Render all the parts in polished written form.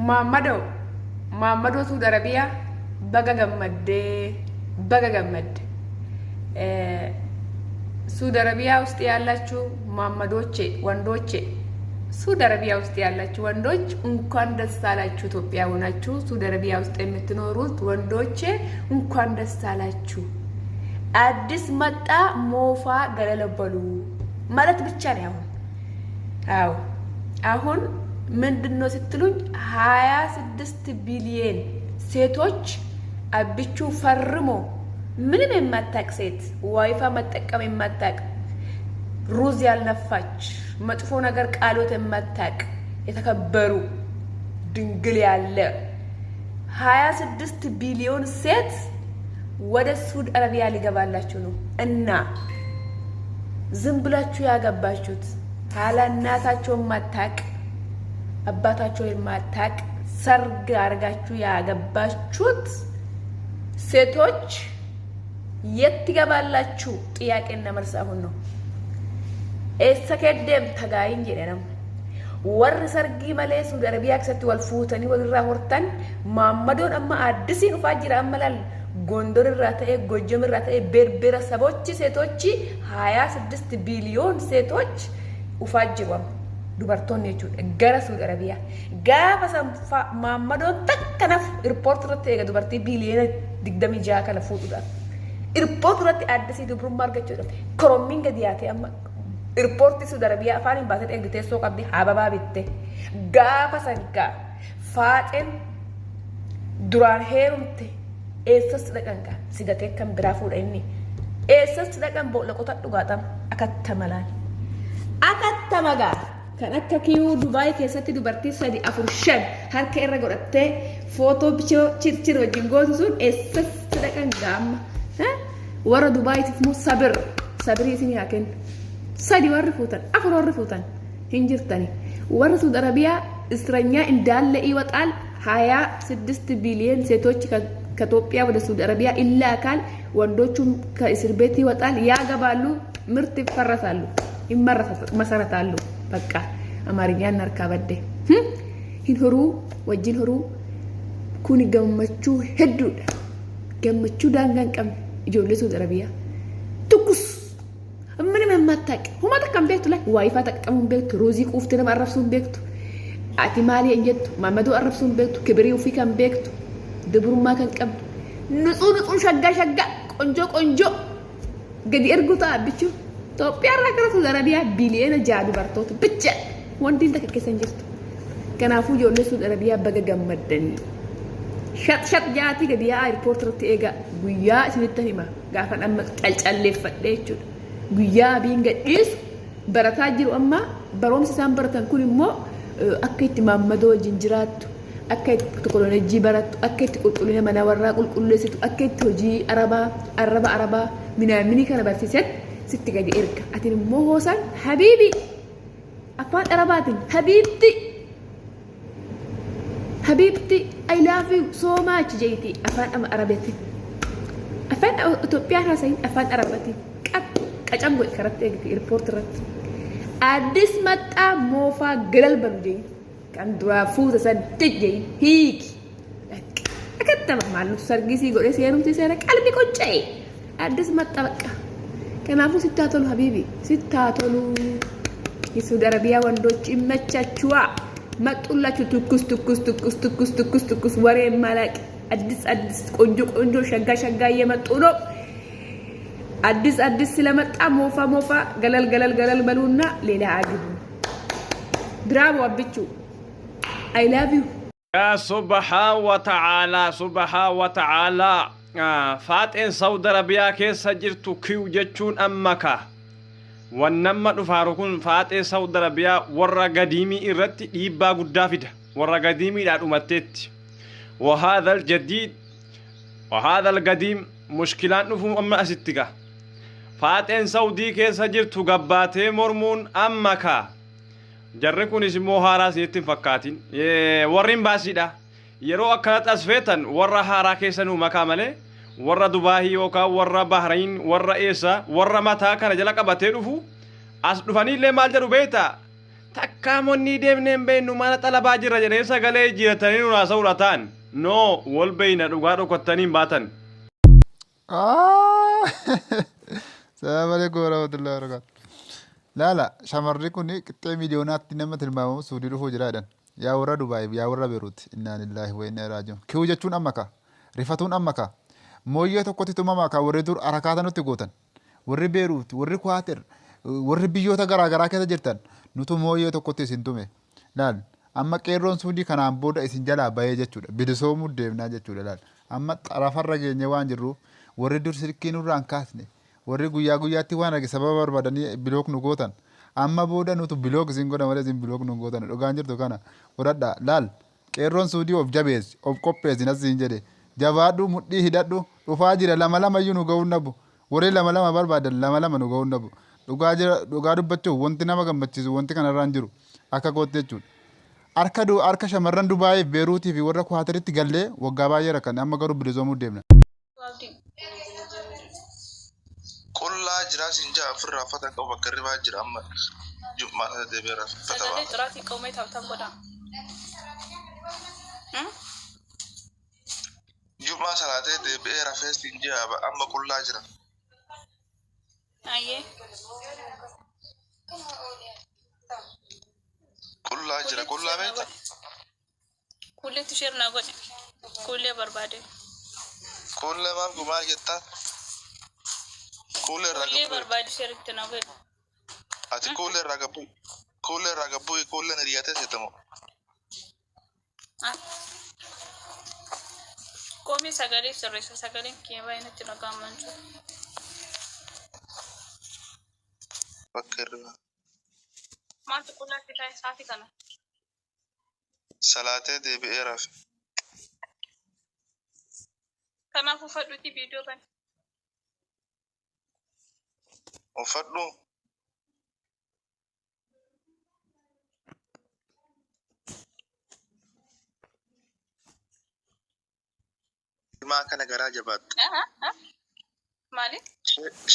Maammadoo Suudi Arabiyaa baga gammadde Suudi Arabiyaa ውስጥ ያላችሁ ማማዶቼ ወንዶቼ Suudi Arabiyaa ውስጥ ያላችሁ ወንዶች እንኳን ደስ አላችሁ። ኢትዮጵያ ሆናችሁ Suudi Arabiyaa ውስጥ የምትኖሩት ወንዶቼ እንኳን ደስ አላችሁ። አዲስ መጣ ሞፋ ገለለበሉ ማለት ብቻ ነው። አሁን ምንድነው ስትሉኝ 26 ቢሊየን ሴቶች አብቹ ፈርሞ ምንም የማታቅ ሴት ዋይፋ መጠቀም የማታቅ ሩዝ ያልነፋች መጥፎ ነገር ቃሎት የማታቅ የተከበሩ ድንግል ያለ 26 ቢሊዮን ሴት ወደ Suudi Arabiያ ሊገባላችሁ ነው እና ዝም ብላችሁ ያገባችሁት ሐላ እናታቸው ማታቅ አባታቸው የማታቅ ሰርግ አርጋችሁ ያገባችሁት ሴቶች የት ይገባላችሁ? ጥያቄና መልስ አሁን ነው። ኤሰከደም ተጋይን ጀነም ወር ሰርጊ ማለ Suudi Arabiyaa ከሰት ወልፉተኒ ወልራ ሆርተን ማመዶን አማ አዲስን ፋጅራ አመላል ጎንደር ራተኤ ጎጀም ራተኤ ቤርቤራ ሰቦች ሴቶች 26 ቢሊዮን ሴቶች ኡፋጅሯም ዱበርቶን ነቹ ገራ Suudi Arabiyaa ጋፋ ሰንፋ ማመዶን ተከነፍ ሪፖርት ረተ ዱበርቲ ቢሊዮን ድግደም ጃካ ለፉዱዳ ሪፖርት ረተ አዲስ ዱብሩ ማርገቹ ክሮሚንግ ዲያቴ አማ ሪፖርት Suudi Arabiyaa አፋን ባተት ኤግቴ ሶ ቀብዲ አበባ ቢቴ ጋፋ ሰንጋ ፋጤን ዱራን ሄሩምቴ ኤሰስ ደቀንጋ ሲገቴ ከም ግራፉ ደኒ ኤሰስ ደቀን ቦለቆታ ዱጋጣም አከተመጋ kan akka kiyu Dubai keessatti dubartii 3-4 harka irra godhattee footoo bichoo circir wajjin gootu sun eessas dhaqan gaama warra Dubaitiif moo sabrii isin yaaken 3 warri fuutan 4 warri fuutan hin jirtani warra Suudi Arabiyaa እስረኛ እንዳለ ይወጣል 26 ቢሊዮን ሴቶች ከኢትዮጵያ ወደ Suudi Arabiyaa ይላካል ወንዶቹም ከእስር ቤት ይወጣል ያገባሉ ምርት ይፈረሳሉ ይመሰረታሉ በቃ አማርኛ እናርካበደ ሂንሆሩ ወጅን ሆሩ ኩኒ ገመቹ ሄዱ ገመቹ ዳንጋን ቀም ይጆለ Suudi Arabiyaa ትኩስ ምንም የማታውቅ ሁማ ተቀም ቤቱ ላይ ዋይፋ ተቀሙን ቤቱ ሩዚ ቁፍተነ ማረፍሱን ቤቱ አቲማሊ እንጀት ማመዶ አረፍሱን ቤቱ ክብሪው ፊካን ቤቱ ድብሩማ ከን ቀም ንጹህ ሸጋ ቆንጆ ገዲ እርጉታ አብቹ ኢትዮጵያ ራከረ Suudi Arabiyaa ቢሊየን ጃዱ በርቶት ብቻ ወንዲን ተከከሰን ጅርቱ ከናፉ ጆለ Suudi Arabiyaa በገ ገመደን ሸጥ ጃቲ ገዲያ ኤርፖርት ረቲ ኤጋ ጉያ ሲነተኒማ ጋፈን አመ ጨልጨሌፈደቹ ጉያ ቢንገዲስ በረታ ጅሩ አማ በሮም ሲሳን በረተን ኩኒሞ አከይት ማመዶ ጅንጅራቱ አከይት ተኮሎነጂ በረቱ አከይት ቁልቁልነ መናወራ ቁልቁልሲቱ አከይት ሆጂ አረባ ሚናሚኒ ከነ በርሲሰት ስትገዲ እርካ አቲን ሞሆሳን ሀቢቢ አፋን አረባትን ሀቢብቲ I love you so much ጀይቲ አፋን አረበቲ አፋን ኢትዮጵያ ራሳይ አፋን አረበቲ ቀጨምጎ ከረተ ኤርፖርት ረት አዲስ መጣ ሞፋ ገለል በሉጂ ካንድራ ፉዘ ሰደጂ ሂክ አከተማ ማሉ ሰርጊሲ ጎዴ ሲያሩም ሲሰራ ቀልቢ ቆጨይ አዲስ መጣ በቃ ከናፉ ሲታተሉ ሀቢቢ ሲታተሉ የሱዲ አረቢያ ወንዶች ይመቻችዋ መጡላችሁ ትኩስ ወሬ ማላቅ አዲስ ቆንጆ ሸጋ እየመጡ ነው አዲስ ስለመጣ ሞፋ ገለል በሉና ሌላ አግቡ ብራቮ አብቹ I love you يا سبحان وتعالى فاتن Saudi Arabiyaa keessa jirtu kiyu jechuun ammaka wannamma dhufaarukun faatee Saudi Arabiyaa warra gadiimii irratti dhiibbaa guddaa fida warra gadiimiidhaa dhumatteetti وهذا القديم مشكلات نفهم أما أستيقا فاتن سعودي كيسا جرتو قباتي مرمون أمكا جركون اسمو هاراس يتن فكاتين ورين باسيدا يرو أكانت أسفيتن ورا هارا كيسا نو مكامله ورا دباهي وكا ورا بحرين ورا إيسا ورا متا كان جلا قباتي نفو أس دفاني اللي مال جرو بيتا takkaamonni deemneen beeknu mana xalabaa jirra jedhee sagalee jiratanii nu haasa'uudha ta'an noo wal beeyna dhugaa dhokattanii hin baatan. Salaam alaikum warahmatullahi wabarakatuh. Laala shamarri kun qixxee miiliyoonaatti nama tilmaamamu suudii dhufuu jiraadhan. Yaa warra Dubaay yaa warra Beeruut innaa lillahi wa innaa ilaihi raaji'uun. Ki'uu jechuun amma ka rifatuun amma ka mooyyee tokkotti tumamaa ka warri dur harakaata nutti gootan warri Beeruut warri Kwaater warri biyyoota garaagaraa keessa jirtan nutu mooyyee tokkotti isin tume. Laal amma qeerroon suudii kanaan booda isin jalaa bahee jechuudha bilisoomuu deemnaa jechuudha laal amma xarafarra geenye waan jirruuf warri dur silkii nurraan kaasne warri guyyaa guyyaatti waan arge sababa barbaadanii bilook nu gootan amma booda nutu bilook isin godhan malee isin bilook nu gootan dhugaan jirtu kana godhadha laal qeerroon suudii of jabeessi of qopheessi nasiin jedhe jabaadhu mudhii hidhadhu dhufaa jira lama iyyuu nu ga'uun dhabu warri lama barbaadan lama nu ga'uun dhabu dhugaa dubbachuuf wanti nama gammachiisu wanti kanarraan jiru akka goote jechuudha. Harka shamarran Dubaayii Beeruutii fi warra Kwaateritti gallee waggaa baay'ee rakkan amma garuu bilisoomuu deemna. Qullaa jira sinjaa ofirraa uffata qabu bakka ribaa jira amma jummaa deebi'eera uffata ba'a. Sagalee xiraatii qawmee taphatan godha. Jummaa salaatee deebi'eera fees sinjaa amma qullaa jira. Ayyee. Qullaa jira qullaa beekta. Kullee tisheer naa godhe. Kullee barbaade. Kullee maal gumaa jettaa? Kullee Kullee barbaade sheeritti naa godhe. ati kullee ragabu kullee na dhiyaatee seetamu. Koomii sagalee sirreessa sagaleen kee baay'inatti dhaga'aman jiru. Bakka irraa. Maaltu qullaa fitaa isaafi kana? Salaatee deebi'eera. Kanaaf uffadhuuti viidiyoo kana. Uffadhu. Ilmaa kana garaa jabaadhu. Maali?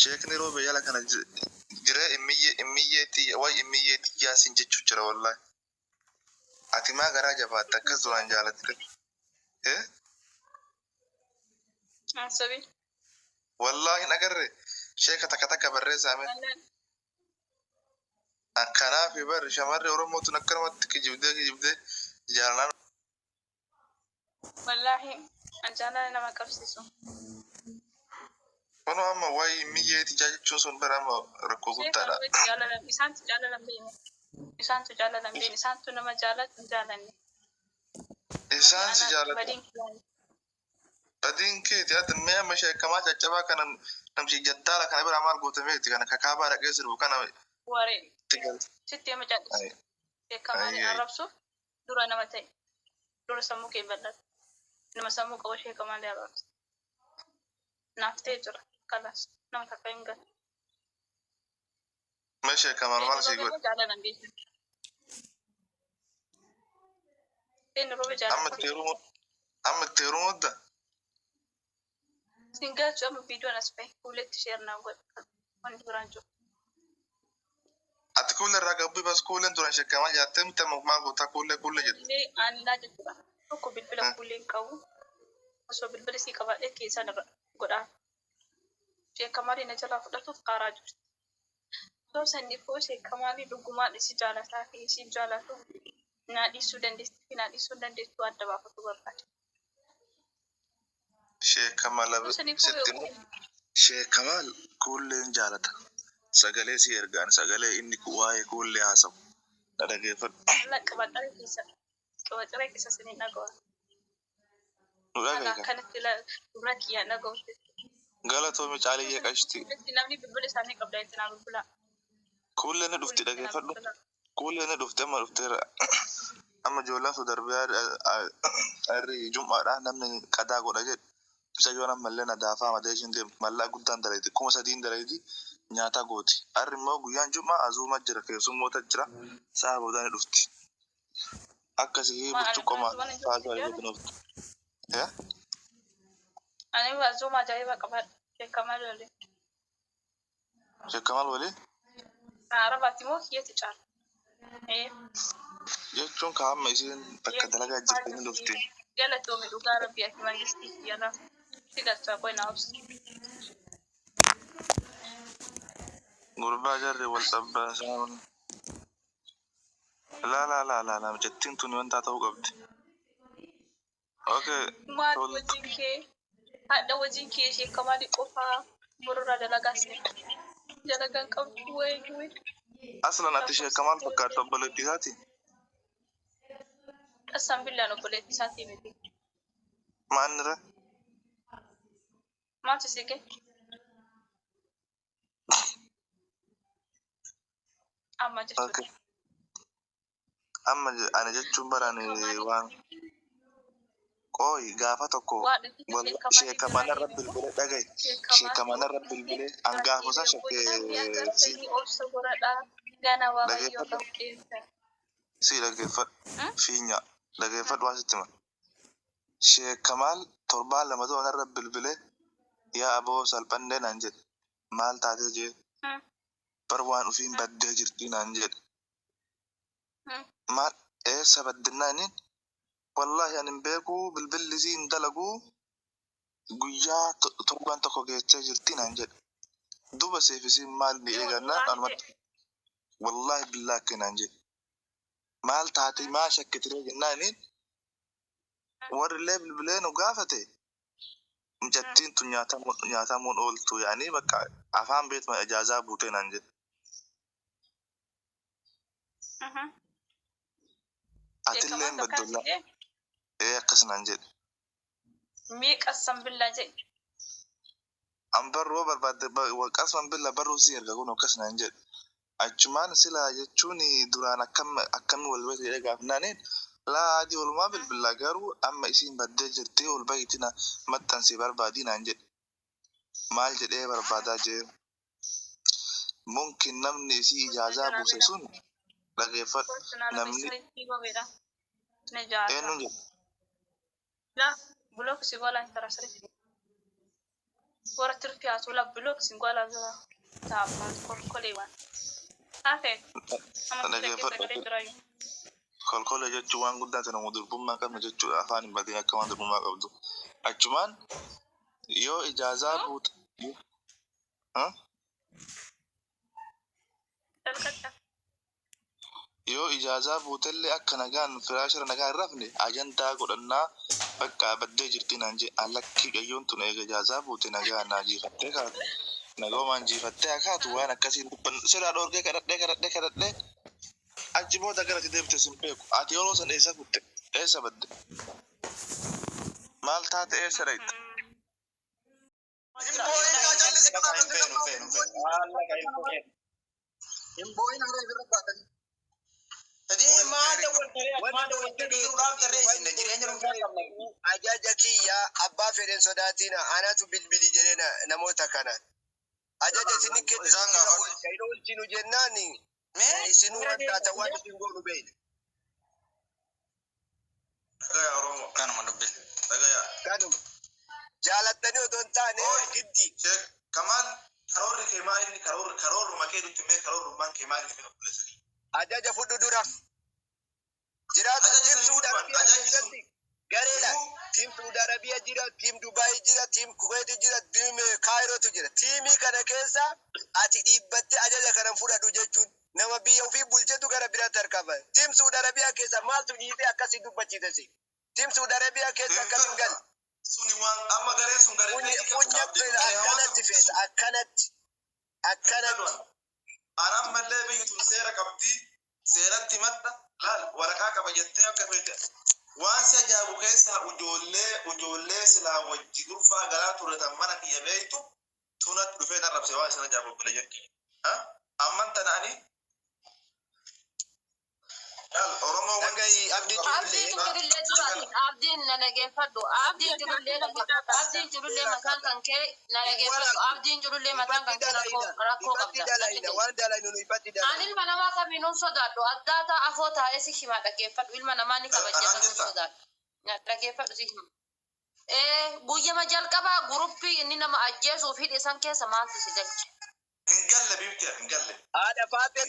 Sheekni roobe yala kana jira immiyyeetti yaasin jechuu jira wallahi. Ati maa garaa jabaadhu akkas duraan jaalatte. Ansabi. Wallahi hin agarre sheeka takka barreessaame. Akkanaaf bar shamarri Oromootu akkanumatti kijibdee jaalaan. Wallahi anjaalala nama qabsiisu. Kun amma waa'ee immiyyeetti jechuun sun bara amma rakkoo guddaadha. Isaantu jaalalan beeni. Isaantu nama jaalatu hin jaalanne. Isaan si jaalatu. Badiin keeti ati mee amma sheekamaa caccabaa kana namshi jattaala kana bira maal gootameeti kana kakaabaa dhaqee sirbu kana. Waree. Sitti hima callisu. Sheekamaan arrabsu dura nama ta'e. Dura sammuu kee bal'ata. Nama sammuu qabu sheekamaan arrabsu. Naaftee jira. Kalas nama takka hin galu. Mee sheekamaan maal sii godhe? Jaalalan beeku. Inni roobe jaalatu. Amma itti heerumudda? Singaachuu amma viidiyoon as bahe kuuletti sheernaa godha. Wanti biraan jiru. Ati kuulee irraa gabbii bas kuuleen duraan sheekamaa jaattee miti amma maal gootaa kuulee jettu? Illee aanilaa jechuudha. Tokko bilbila kuulee hin qabu. Osoo bilbila sii qabaadhee keessaan irra godhaa. Sheekamaali na jalaa fudhatuuf qaaraa jirti. Osoo sanniifoo sheekamaali dhugumaan isi jaalataa fi isi jaalatu naa dhiisuu dandeessi fi naa dhiisuu dandeessu adda baafatu barbaada. Sheekamaal kuuleen jaalata. Sagalee si ergaan sagalee inni waa'ee kuulee haasawu. Na dhageeffadhu. Qabaxxaree keessa qabaxxaree keessa siniin dhaga'a. Nu dhaga'a. Kanatti dura kiyyaan dhaga'u. Galatoomi caaliyyee qashti. Namni bilbila isaanii qabda itti naa bilbila. Kuulee ni dhufti dhageeffadhu. Kuulee ni dhufti amma dhufteera. Amma ijoolleen darbee harri jum'aadha namni qadaa godha jedhu. Isa yoo ammallee na daafaa malee ishiin deemtu mallaa guddaan dalayti 3,000 dalayti nyaata gooti. Harri immoo guyyaan jum'aa azuuma jira keessummoota jira sa'a booda ni dhufti. Akkasii burcuqqoo faazaa yoo dhufti. Ani azuuma ajaa'iba qabadha. Sheekamal waliin. Sheekamal waliin? Arabaatti moo kiyyaatti caala? jechuun kaa'amma isiin bakka dalagaa jirti ni dhufti. Galatoomi dhugaa rabbii ati mangistii biyyaadha. Si galchaa qoy naafs. Gurbaa jarri wal dhabbaasaa. La jettiin tuni wanta ta'uu qabdi. Okay. Maal wajjin kee haadha wajjin kee ishee kamaali qofaa bororraa dalagaa seena. Dalagaan qabdu wayi. Aslan ati ishee kamaal fakkaattu obboleettii isaati? Qassaan billaan obboleettii isaatii miti. Maalirra? Maaltu si ga'e? Amma jechuudha. Amma ani jechuun baraan waan qooyi gaafa tokko sheekamanarra bilbilee dhagaye sheekamanarra bilbilee angaafosa shakkee si dhaggeeffadhu fiinya dhaggeeffadhu waan sitti hima sheekamaal torbaan lama ta'anarra bilbilee yaa aboo salphannee naan jedhe maal taatee jee bar waan ufiin baddee jirtii naan jedhe maal eessa baddinnaa wallahi anin beeku bilbillisii hin dalagu guyyaa torbaan tokko geessee jirti naan jedhe duba seefisiin maal ni eegannaan anumatti wallahi billaa akka naan jedhe maal taatee maa shakkitiree jennaaniin warrillee bilbilee nu gaafate mijattiin tun nyaatamuun ooltu yaanii bakka afaan beetuma ijaazaa buutee naan jedhe atillee baddolla akkas naan jedhe Qassam billaan jedhe an barroo barbaadde qasman billa barroo si erga kun akkas naan jedhe achumaan silaa jechuun duraan akkamii wal bahee gaafnaaniin laadii walumaa bilbilaa garuu amma isiin baddee jirtee ol bahitina maxxansee barbaadii naan jedhe maal jedhee barbaadaa jee mumkin namni isii ijaazaa buuse sun dhageeffadhu namni eenyuun jedhe blok si gola interasri wara tirfiatu la blok si gola zara taapa kolkolewan ate kolkole jechuun waan guddaa ta'e nama durbummaa qabna jechuudha afaan hin badin akka waan durbummaa qabdu achumaan yoo ijaazaa buute yoo ijaazaa buutellee akka nagaan firaashara nagaa hin rafne ajandaa godhannaa bakka baddee jirti naan jee allakkii qayyoon tun eega ijaazaa buute nagaa naa jiifattee kaatu nagoomaan jiifattee akaatu waan akkasiin dubban siraa dhoorgee kadhadhee achi booda gara deebite sin beeku ati yeroo san eessa kutte eessa badde maal taate eessa dhayte ajaja kiyya abbaa fedhen sodaatina anatu bilbili jedhee namoota kanaan ajaja isin kennu olchinu jennaani isinu wanta ta'an isin goonu beeyne dhagaya oromoo kanuma dubbe dhagaya kanuma jaalattanii otoo hin taane giddi kamaan karoorri kee maa inni karoorruma kee nutti mee karoorrummaan kee maa inni obboleessanii ajaja fudhu dura jiraata tiim Saudi Arabiyaa keessatti gareedha tiim Saudi Arabiyaa jira tiim Dubaay jira tiim Kuwait jira tiim Kaayirootu jira tiimii kana keessa ati dhiibbattee ajaja kana fudhadhu jechuun nama biyya ofii bulchetu gara biraatti harkaba tiim Saudi Arabiyaa keessa maaltu dhiibee akkasii dubbachiitasi tiim Saudi Arabiyaa keessa akkamiin gal suni waan amma gareen sun garee akkanatti feesa akkanatti anaan mallee biyyi tun seera qabdi seeratti madda laal waraqaa qaba jettee akka feete waan si ajaa'ibu keessaa ujoollee silaa wajji dhufaa galaa turretan mana kiyya beektu tunatti dhufee tarrabse waan isin ajaa'ibu bile jetti amman tanaanii oromoo dhagayi abdii abdiin na dhageeffadhu abdiin jirullee mataan kan kee na dhageeffadhu abdiin jirullee mataan kan kee rakkoo qabda ani ilma namaa kamiinuun sodaadhu addaataa afoo taa'ee si hima dhageeffadhu ilma namaa ni kabajjata sodaadhu dhageeffadhu si hima guyyama jalqabaa guruppii inni nama ajjeesuuf hidhe san keessa maaltu si galche Ingalle bibti ingalle. Ada faate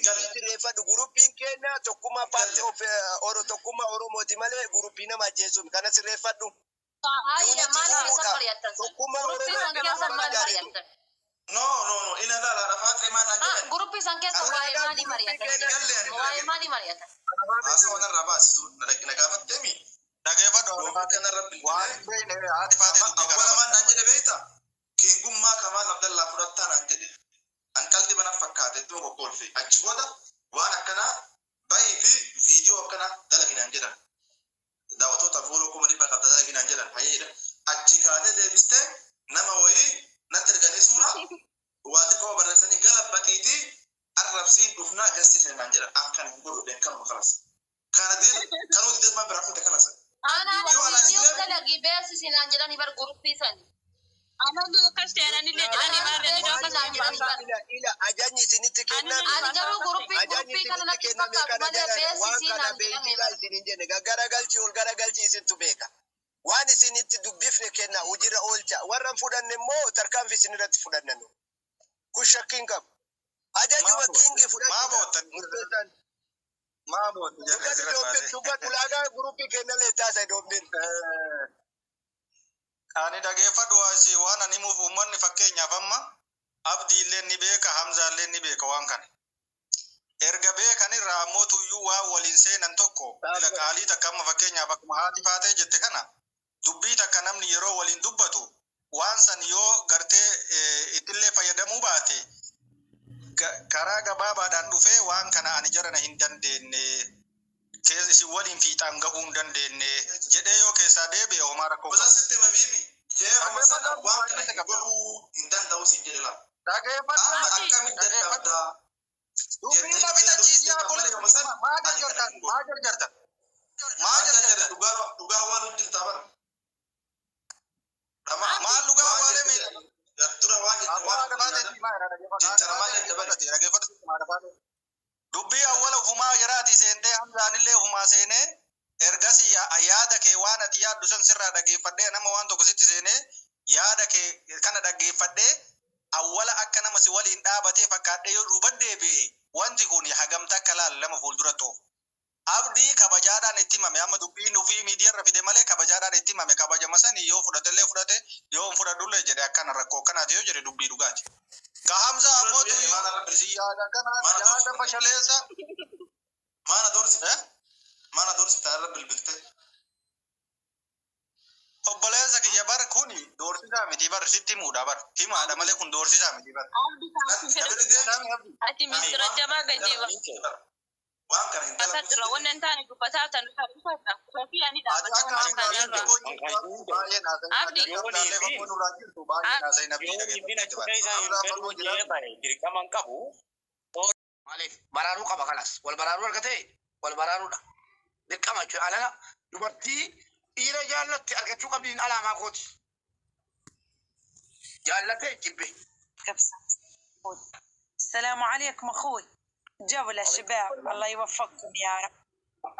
refa du gruppin kenna tokkuma parte of oro tokkuma oromoti male gruppin nama jesu kana refa du. Ayya maali keessa mari'attan? Tokkuma Gruppii san keessa maal mari'attan? No. Ina la faate man anjala. Gruppii san keessa waa'ee maalii mari'attan? Waa'ee maalii mari'attan? Asa wana rabas tu nagafattemi. Nagafadhu kana rabbi. Waan beene haati faate dubbi kana. Awwala man anjala beita. Kingummaa Kamal Abdallah fudhattaan anjede. Ankaldi mana fakkaate tu kokkolfe. Achi booda waan akkana bayii fi viidiyoo akkana dalaginaan jedhan. Daawwattoota fuuloo kuma dhibba qabda dalaginaan jedhan hayyeedha. Achi kaatee deebistee nama wayii natti erganii suura waa xiqqoo barreessanii galabbaqiitii arrabsii dhufnaa agarsiisanaan jedhan. Kan hin godhu kanuma kalas. Kana kanuu dideemaa biraa fuute kalas. Ana viidiyoo dalagii beeksisinaan jedhanii bar gruppii sani. Amadu kasteerani le jedhanii baarreen dhaabataan jedhanii ila ajanyi isinitti kennan ani garuu gruppii kana natti fakkaatu malee beeksisinaan jedhanii garagalchi ol garagalchi isintu beeka waan isinitti dubbifne kenna hujira oolcha warran fudhanne immoo tarkaanfi isinirratti fudhannan kun shakkiin qabu ajajuma kiingi fudhanne maa bootan dubbat ulaagaa gruppii kenna leettaasa doombin Ani dhageeffadhu waasi waan ani muuf uummanni fakkeenyaaf amma Abdii illee ni beeka Hamza illee ni beeka waan kana. Erga beekanirraa ammoo tuyyuu waa waliin seenan tokko ila qaalii takka amma fakkeenyaaf akkuma haati faatee jette kana dubbii takka namni yeroo waliin dubbatu waan san yoo gartee ittillee fayyadamuu baate karaa gabaabaadhaan dhufee waan kana ani jarana hin dandeenye keessa isin waliin fiixaan gahuu hin dandeenye jedhee yoo keessaa deebi'e homaa rakkoo. Basa sitti mabiibi. Jee amma waan kana godhuu hin danda'u sin jedhe laa. Dhageeffadhu akkamitti dadhabdaa. Dubbii na bitachiisi yaa bolle maa gargartan dhugaa waan hojjetaa bara. Maal dhugaa waan miidha. Dura waan dubbii awwala ufumaa yaraati seentee Hamzaanillee ufumaa seenee ergasii yaada kee waan ati yaaddu san sirraa dhageeffadhee nama waan tokko sitti seenee yaada kee kana dhageeffadhee awwala akka nama si waliin dhaabatee fakkaadhee yoo duuba deebi'e wanti kun hagamta akka lama fuuldura ta'u. Abdii kabajaadhaan itti himame amma dubbiin ofii miidiyaarra fide malee kabajaadhaan itti himame kabajama sanii yoo fudhatellee fudhate yoo hin fudhadhullee jedhe akkana rakkoo akkanaati yoo jedhe dubbii dhugaati. Ka Hamza ammoo yaada kana yaada fashaleessa mana doorsifta irra bilbilte. Obboleessa kiyya bar kuni doorsisaa miti bar sitti himuudha bar himaadha malee kun doorsisaa miti bar. ati misira jabaa gajiiba. Waan kana hin Asal dura wannan tani dubbataa tan Sofi ani da Abdi Maaliif baraaruu qaba kalas wal baraaruu argatee wal baraaruudha dirqama jechuudha alana dubartii dhiira jaallatti argachuu qabdiin alaamaa kooti jaallatee jibbe. السلام عليكم اخوي جبل الشباب الله يوفقكم يا رب.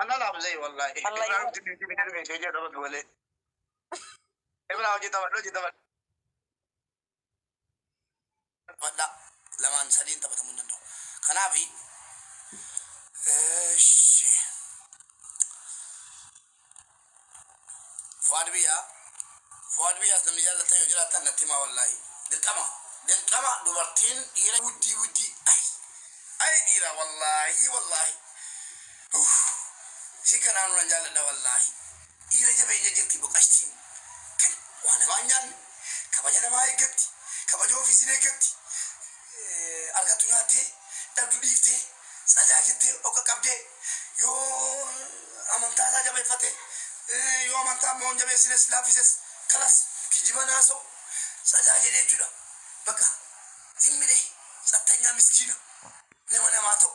انا لا زي والله الله يوفقك. لا لما سالين تبع تمنن خنافي ايش فؤاد بيا اسلم جالته يجرا تنتما والله دلقما دمرتين يرا ودي اي ديرا والله شكرا انا نجال والله يرا جبي نجتي بقشتين كان وانا ما نجال كباجا ما يجبت كباجا اوفيس نيجبت argatunyate dabdu difte sajajete okakabde yo amanta sajabe fate yo amanta mon jabe sines lafises kalas kijibana so sajajete juda baka zimmine satanya miskina ne mana mato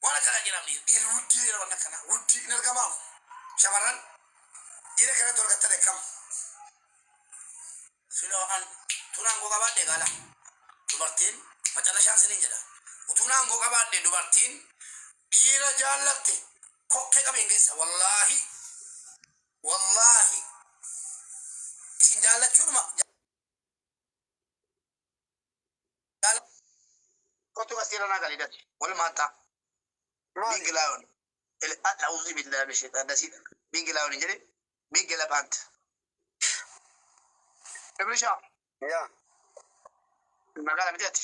wala kala jiram ni irudi wala kana wudi nergama shamaran ire kana dorgatale kam sino an tunango gabade gala dubartiin macalashaan sinin jedha utunaan goo qabaadhe dubartiin dhiira jaallatte kokkee qabeen keessa wallaahi isin jaallachuudhuma بصير انا قال لي ولا ما تا بيجلاون اعوذ بالله من الشيطان نسيت بيجلاون جري بيجلا بانت ابرشا يا ما قال بديت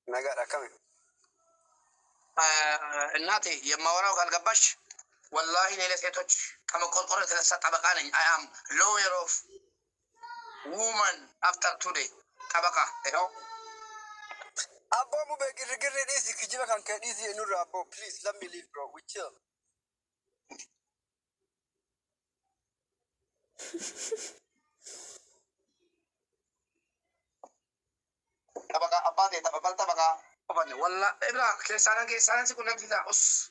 نقرا كم الناتي يما وراو قال قبش والله ليلة سيتوش كما قرقرة ثلاثة طبقان I am lawyer of woman after today طبقة you Abbo mu be girgir easy kijiba kan can easy enura abbo please let me leave bro we chill. طبقة أبادي طبقة أبادي والله إبرا كيسانا سيكون نفسي ذا أس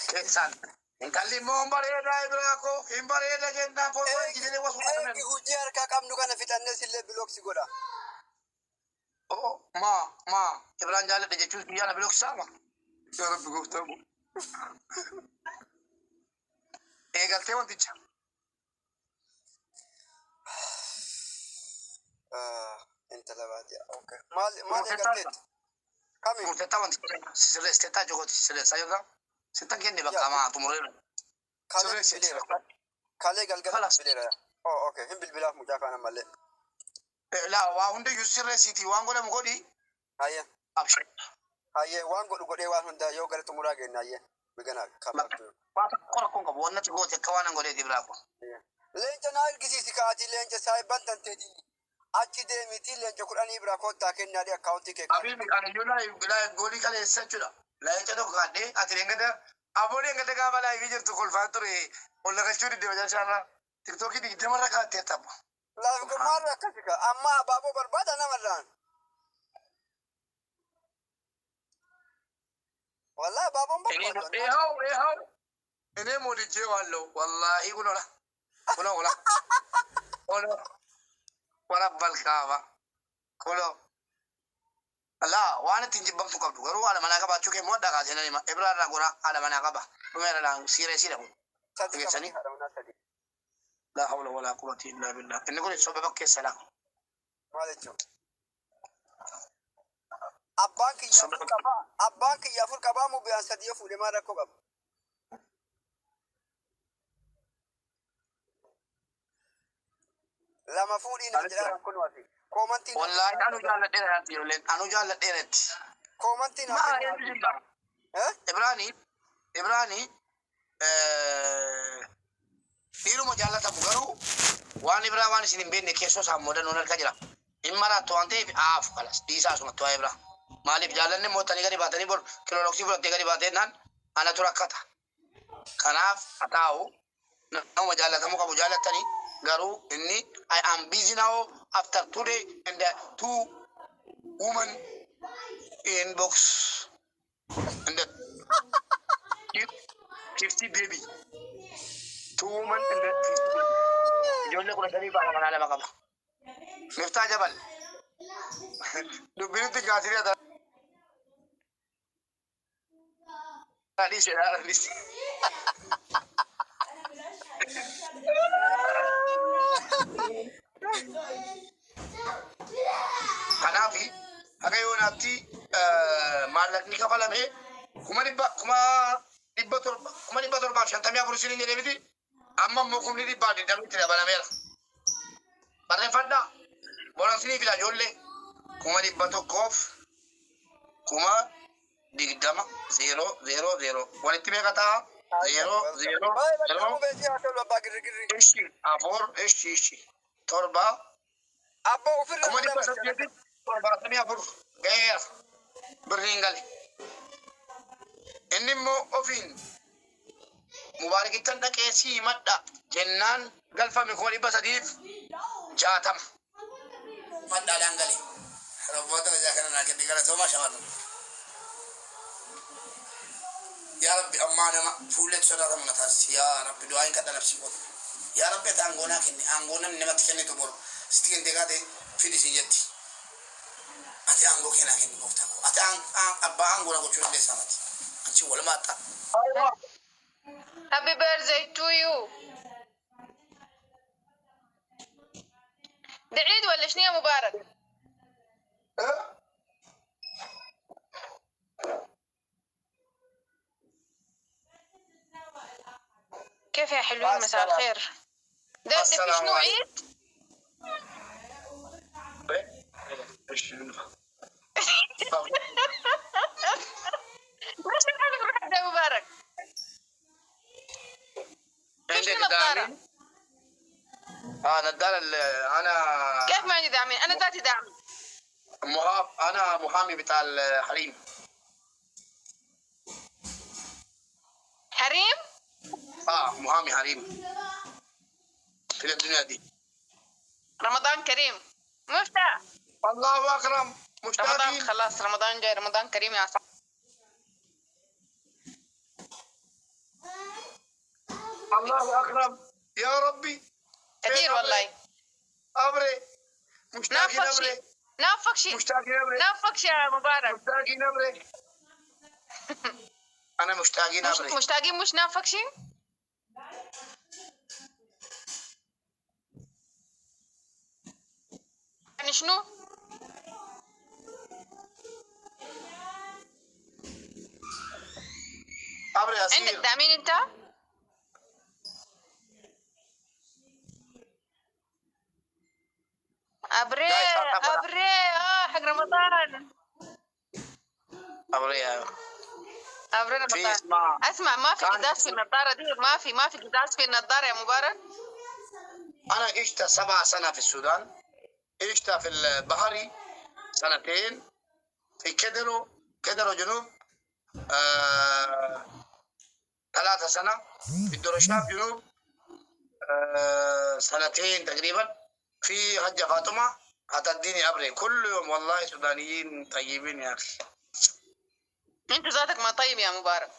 كيسان نكلمهم بريدا إبراكو إن بريدا جندا فوق جدي وصلنا Ki hujjar ka kamnu kana fitanne sille blok sigoda. ما إبراهيم جالس دجاجوس بيانا بلوك سامة يا رب قفتهم إيه قلت وانت تجا انت لا بعد اوكي ما قلت كمي مرتتا وانت سيسر استتا جوتي سيسر سايودا ستا كني بقى ما تمرين كالي قال خلاص بليرا اوكي هم بالبلاف مجاك انا مالي لا وعند يسر سيتي وانقول مقولي هيا أبشر هيا وان قد وان هندا يو قال تمراغ هيا بغنا كما ما تقول كونك بوانا تقول كوانا نقولي دي بلاكو لينجا نايل كيسي سكاتي لينجا سايبان تنتدي achi deemiti leenca kudhanii biraa kottaa kennaadhi akkaawuntii kee Habibi ana yula goli kale essachudha. Leenca tokko kadhee ati deengada aboon deengada gaafa laayivii jirtu kolfaa ture ol naqachuu diddeema jalshaarraa tiktookii digdamarra kaa'attee tapha. laaf gommaarra akkasi ka amma abaaboo barbaada namarraan wallahi abaaboon barbaadu Eehau ene moodichee waallo wallaahi kunola kuno wala balkaaba kuno Allah waan ittiin jibbamtu qabdu garuu haadha manaa qabaachuu kee moddaa kaasee nani Ibraarraa goraa haadha manaa qaba dhumeerradhaan sireesiidha kun geessanii laa hawla walaa quwwata illaa billah inni kun sobba bakkeessa laa maal jechuun abbaan kiyya afur qabaa mu biyaan sadii fuudhee maal rakkoo qaba lama fuudhiin jedha kun wasi komantiin wallahi anu jaalladheeratti yooleen anu jaalladheeratti komantiin Ibraani dhiiruma jaallatamu garuu waan Ibraa waan isin hin beekne keessoo isaan moodannoon harka jira hin maraattu waan ta'eef aafu kalas dhiisaa asumatti waa Ibraa maaliif jaallanne mootanii gadi baatanii bor kilooloksii fudhattee gadi baatennaan anatu rakkata kanaaf haa taa'u nama jaallatamu qabu jaallattanii Garu ini I am busy now after today and the 2 women in box and the 50 baby 2 women and the 50 baby. Jolle kuna sari ba mana la makaba. Mifta Jabal. Do biruti gasiri ada. Ali se Kanafi aga yoonatti maallaqni kafalame kuma dhibba torbaaf 54 shilling jedhee miti amma immoo kumni dhibbaa 20 itti dabalameera. Barreeffadhaa boonasni fila ijoollee kuma dhibba tokkoof kuma 20 000 walitti meeqa ta'a 0 ishi afur ishi torba abba ofirra kuma dhibba saddeeti torbaatamii afur ga'eera birriin gale inni immoo ofiin mubaarikittan dhaqee sii madha jennaan galfame kuma dhibba sadiif 60 madhaadhaan gale rabboota najaa kana naa kenni galatoomaa shamarran يا ربي أمانة فولت صدق من تاس يا ربي دعائك كذا نفسي بود يا ربي تانغونا كني أنغونا نمت كني تبور ستين دكاتة في ديسيجتي أتى أنغو كنا كني بفتح أتى أبا أنغونا كشوف لسانتي أنتي ولا ما أتى Happy birthday to you. دعيد ولا شنو يا مبارك؟ كيف يا حلوين؟ مساء الخير. ده في شنو عيد؟ مش نعرف روح ده مبارك. ايش نظارة؟ نضارة انا كيف ما عندي داعمين؟ انا ذاتي داعمين. انا محامي بتاع الحريم. حريم؟ محامي حريم في الدنيا دي. رمضان كريم. مفتاح. الله اكرم. رمضان خلاص، رمضان جاي، رمضان كريم يا صاحبي. الله اكرم يا ربي. كثير والله. ابري مشتاقين ابري. نافق شيء. مشتاقين ابري. نافق شيء يا مبارك. مشتاقين ابري. انا مشتاقين ابري. مشتاقين مش نافق شيء. يعني شنو؟ ابري اسير. عندك داعمين انت؟ ابري حق رمضان. ابري رمضان. اسمع، ما في قداس في النظاره دي، ما في قداس في النظاره يا مبارك. انا عشت 7 سنة في السودان، عشت في البحري 2 في كدرو جنوب 3 سنة في الدرشاب جنوب 2 تقريبا في حجة فاطمة. هتديني ابري كل يوم والله. سودانيين طيبين يا اخي. انت ذاتك ما طيب يا مبارك.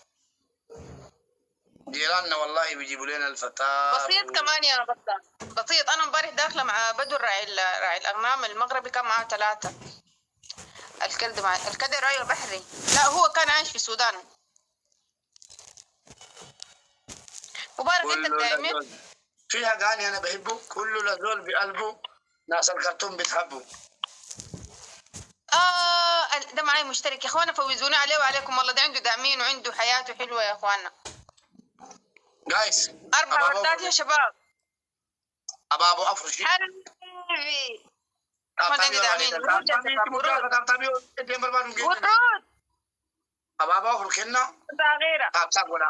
جيراننا والله بيجيبوا لنا الفتاة بسيط كمان يا بطة، بسيط. انا امبارح داخله مع بدر راعي الاغنام المغربي، كان معاه 3. الكلب راعي بحري. لا هو كان عايش في السودان. مبارك انت دايما فيها اغاني انا بحبه. كل لزول بقلبه ناس الكرتون بتحبه. ده معي مشترك يا اخوانا، فوزونا عليه وعليكم والله. ده عنده داعمين وعنده حياته حلوه يا اخوانا. جايز 4 وردات يا شباب. ابو افرشي حبيبي. ما عندي داعمين. ورود ابو افركنا اخيره.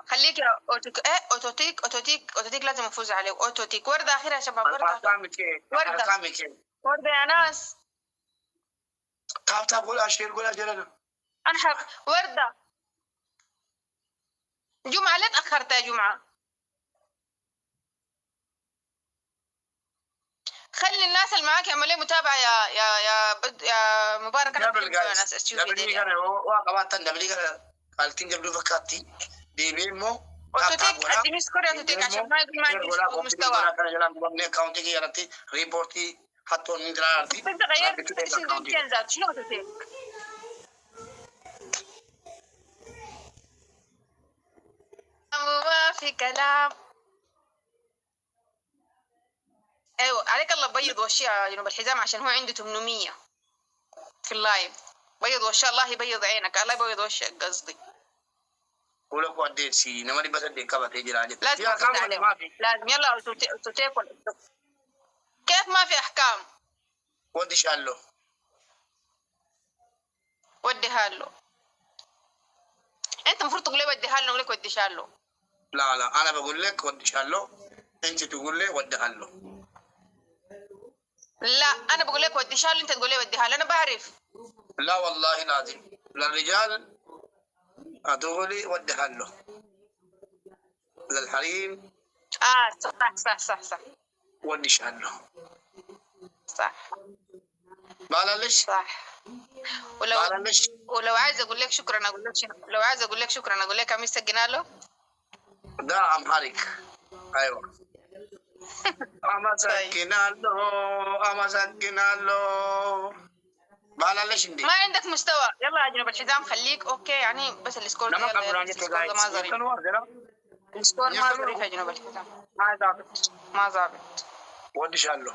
خليك يا اوتوتيك لازم افوز عليه. اوتوتيك ورده اخيره يا شباب. ورده يا ناس. قول اشير انا حق ورده. جمعه ليه تاخرت يا جمعه؟ خلي الناس اللي معاك يعملوا لي متابعه يا مبارك. انا بحب ناس اشوف دي. اوتوتيك اديني سكور يا اوتوتيك عشان ما يقول ما عندي مستوى. انت غيرت اسم ذات شنو اوتوتيك؟ ما في كلام. ايوه عليك الله. بيض وشي يا جنوب الحزام عشان هو عنده 800 في اللايف. بيض وشي الله يبيض عينك. الله يبيض وشك قصدي. ولك وديت سي نمري بس دي كبا تيجي راجل. لازم لازم. يلا اوتوتيك كيف ما في احكام؟ ودي شالو. وديها له. انت المفروض تقول لي وديها له ولك ودي شالو. لا انا بقول لك ودي شالو، انت تقول لي وديها له. لا انا بقول لك ودي شالو، انت تقول لي وديها له. انا بعرف. لا والله لازم للرجال هتقولي وديها له، للحريم صح ودي شانه. صح معلش. صح. ولو عايز اقول لك شكرا اقول لك شنو؟ لو عايز اقول لك شكرا اقول لك امس سجنا ده عم حرك. ايوه اما سجنا له معلش. عندي ما عندك مستوى. يلا يا جنوب الحزام خليك اوكي يعني. بس السكور ده ما ظريف. السكور ما ظريف يا جنوب الحزام. ما ظابط. ودي شالو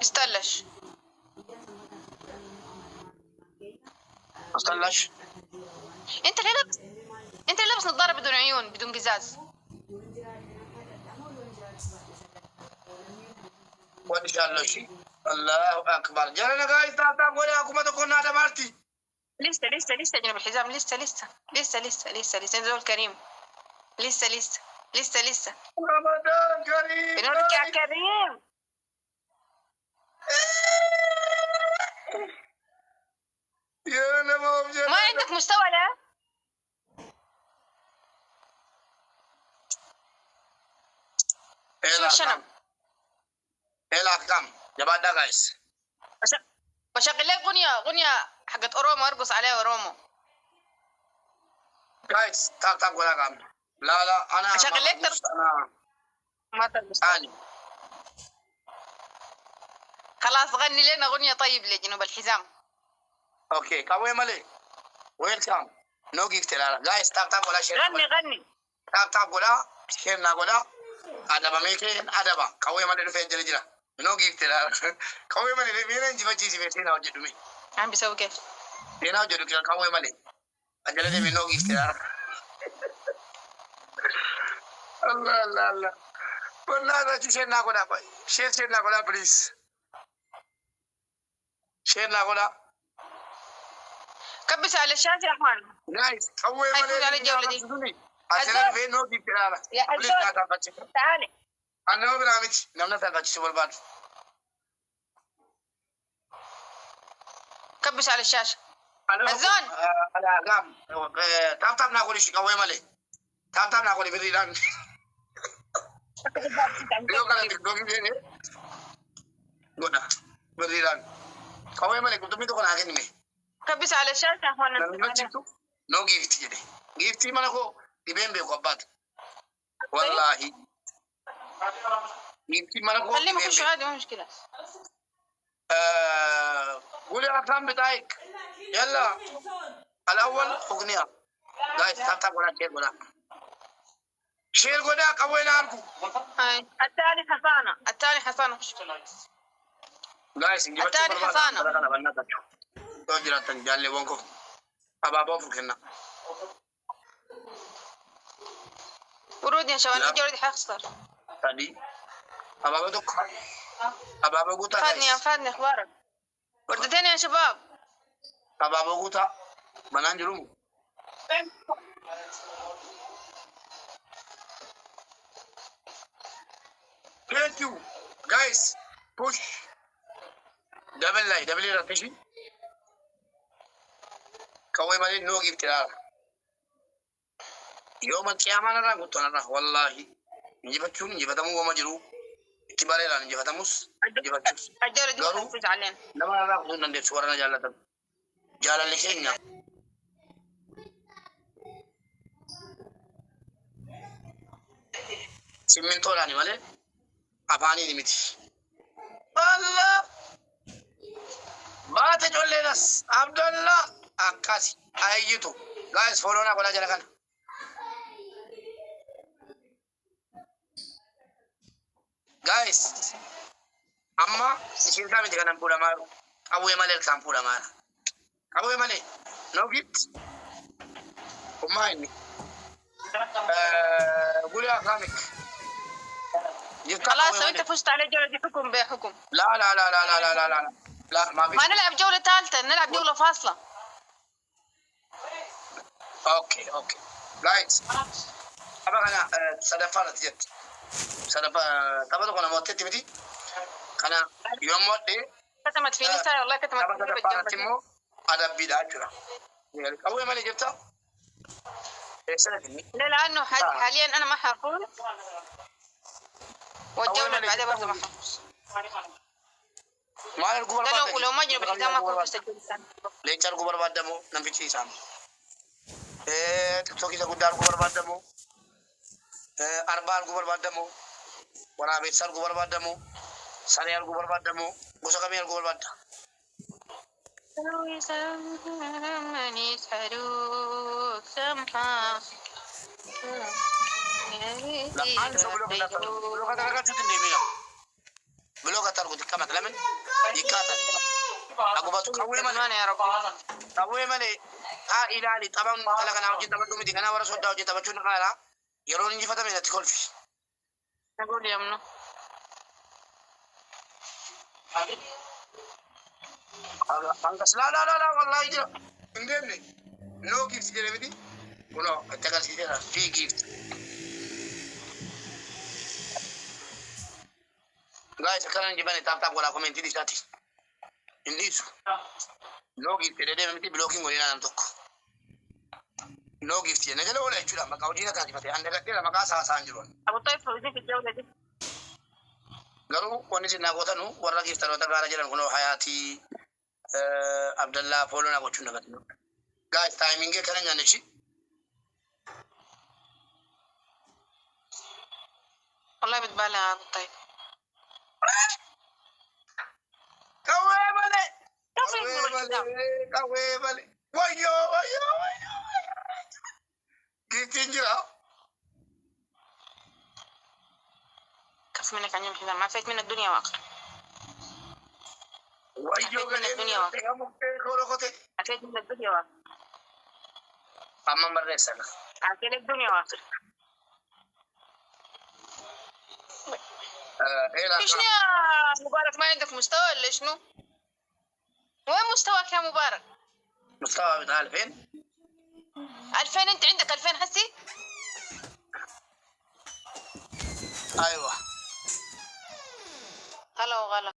استلش. أصلاش انت ليه لابس نظاره بدون عيون بدون قزاز؟ وإن شاء الله شيء. الله أكبر. جانا جاي تعال ولا أكو ما تكون هذا مارتي. لسه جنب الحزام. لسه نزول كريم. لسه رمضان كريم. بنورك يا كريم. يا نمو ما عندك مستوى لا؟ شو الشنب؟ إيه الأحكام؟ جباد ده جايز. بشغل لك غنية حقت أورومو أرقص عليها أورومو. جايز تاب ولا كام. لا أنا أشغل لك أنا ما ترقص. أنا خلاص غني لنا غنية طيب لجنوب الحزام. أوكي كوي مالي. ويلكم. نو جيفت لا جايز تاب ولا شيء. غني. تاب ولا شيء نقوله. أدبا ميكين أدبا كوي مالي رفيع جريجرا. نو جيفت لا كوي مالي مين جيفا جيسي بيتنا وجدومي. عم بيسوي كيف؟ بينا وجدو كلا كوي مالي. أجل ده نو جيفت لا. الله. والله ده شيء نقوله باي. شيء نقوله بليز. شيء نقوله. كبس على الشاشة يا أخوان. نايس كوي مالي. هيفوز على الجولة دي. أجل ده نو جيفت لا. يا حزون تعالي. أنا برامج نمنا تبغى تشوف بعد. كبس على الشاشة. حزون. على قام. تاب نقول شيء كوي مالي. تاب نقول بريدان. Yo kalau TikTok ini, guna beriran. Kau yang mana ikut itu kan agen ni. كبس على الشاشة يا أخوان. No gift jadi. Gift mana ko dibembe ko abad. Wallahi. Gift mana ko. خليه مخش عادي ما مشكلة. قولي الأرقام بتاعك. يلا. الأول أغنية. guys تاب ولا شير ولا. شير ولا كوي ناركو. هاي التاني حصانة. guys التاني حصانة. تو جراتن جالي وانكو. أبابا فكنا. ورود يا شباب الجولة دي حيخسر. تاني. أبابا دوك. أبابا قوتا. فادني أخبارك. وردتين يا شباب. أبابا قوتا. بنانجروم. Thank you guys. Push. Double rotation. Kawai mali no gift لا. يوم القيامة أنا قلت أنا والله نجيبتشون نجيبتهم ومجرو. كباري لا نجيبتهموس. نجيبتشوس. الجولة دي حتفوز علينا. لما أنا قلت ندير سوارنا جالا لكينا. سيمنتو لاني مالي. أباني ديمتي. الله. ما تجول لناس. عبد الله. أكاسي. أيتو. guys follow na kola jalakan. Guys. Amma isin kami jangan pura maru. Abu emale kam pura maru. Abu emale. No gift. Umaini. قولي يا خامك. خلاص انت فزت على الجولة دي حكم بحكم. لا ما في. ما نلعب جولة ثالثة نلعب جولة فاصلة. اوكي جايز ابغى انا صدفه جت صدفه طبعا انا موتت بدي انا يوم ودي كتمت في نساء والله كتمت في تيمو انا بداجرا اول ما جبتها لا لانه حاليا انا ما حافوز والجولة اللي بعدها برضه ما حافوز. ما الجبر بعد لو ما جنب الحزام ما كنت استجلت. ليه تشار جبر بعد دمو نمشي سام تكتوكي سكودار جبر بعد دمو أربعة جبر بعد دمو وانا بيتسار جبر بعد دمو سريار جبر بعد دمو بوسا كمير جبر بعد ماني سحروك سمحة بلو كتر قد كم كلامن يكاتر أقول بس كوي مالي يا رب كوي مالي إلى طبعا مثلا أنا وجدت بدو مدي أنا ورا صوت وجدت بتشون قالا يرون يجي فتى من تقول في نقول يا منو لا والله يجي عندنا no gifts جري بدي ولا أتكلم سيدنا في gift guys sekarang jibani tap wala comment di sati indisu no gift dede meti blocking ngoni nan tokko no gift ne gele wala chula maka ujina ka kifate ande gatira maka sa sanjiro أبو طيب فوزي في الجولة دي garu woni sinna ko tanu warra gift ro ta gara jiran kuno hayati abdallah polo na ko chunda gatino guys timing ke kana nyane chi والله بتبالي يا أبو طيب Kawebale. Wayo. Gitinjira. كف منك عن يوم حزام ما فيت من الدنيا واقع Wayo من الدنيا واقع أفيت من الدنيا واقع Amma marre sana. أفيت الدنيا واقع شنو يا مبارك ما عندك مستوى ولا شنو؟ وين مستواك يا مبارك؟ مستوى بتاع 2000 2000 انت عندك 2000 هسي؟ ايوه هلا وغلا